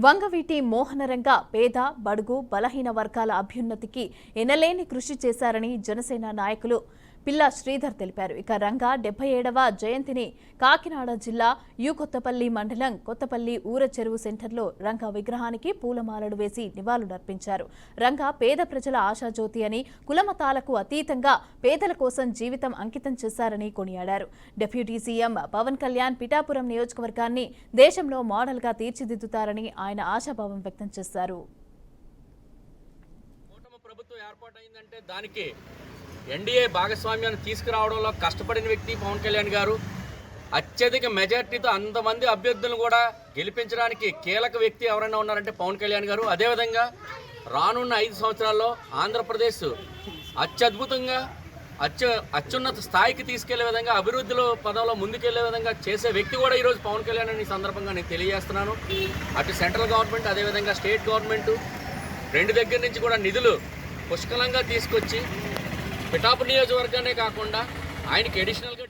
వంగవీటి మోహనరంగ పేద బడుగు బలహీన వర్గాల అభ్యున్నతికి ఎనలేని కృషి చేశారని జనసేన నాయకులు పిల్లా శ్రీధర్ తెలిపారు. ఇక రంగా 77వ జయంతిని కాకినాడ జిల్లా కొత్తపల్లి మండలం కొత్తపల్లి ఊర చెరువు సెంటర్లో రంగా విగ్రహానికి పూలమాలలు వేసి నివాళులర్పించారు. రంగా పేద ప్రజల ఆశాజ్యోతి అని, కులమతాలకు అతీతంగా పేదల కోసం జీవితం అంకితం చేశారని కొనియాడారు. డిప్యూటీ సీఎం పవన్ కళ్యాణ్ పిఠాపురం నియోజకవర్గాన్ని దేశంలో మోడల్గా తీర్చిదిద్దుతారని ఆయన ఆశాభావం వ్యక్తం చేశారు. ప్రభుత్వం ఏర్పాటైందంటే దానికి ఎన్డీఏ భాగస్వామ్యాన్ని తీసుకురావడంలో కష్టపడిన వ్యక్తి పవన్ కళ్యాణ్ గారు. అత్యధిక మెజార్టీతో అంతమంది అభ్యర్థులను కూడా గెలిపించడానికి కీలక వ్యక్తి ఎవరైనా ఉన్నారంటే పవన్ కళ్యాణ్ గారు. అదేవిధంగా రానున్న 5 సంవత్సరాల్లో ఆంధ్రప్రదేశ్ అత్యద్భుతంగా అత్యున్నత స్థాయికి తీసుకెళ్లే విధంగా అభివృద్ధిలో పదంలో ముందుకెళ్లే విధంగా చేసే వ్యక్తి కూడా ఈరోజు పవన్ కళ్యాణ్ అని సందర్భంగా నేను తెలియజేస్తున్నాను. అటు సెంట్రల్ గవర్నమెంట్ అదేవిధంగా స్టేట్ గవర్నమెంట్ రెండు దగ్గర నుంచి కూడా నిధులు పుష్కలంగా తీసుకొచ్చి పిఠాపురం నియోజకవర్గానే కాకుండా ఆయనకి అడిషనల్గా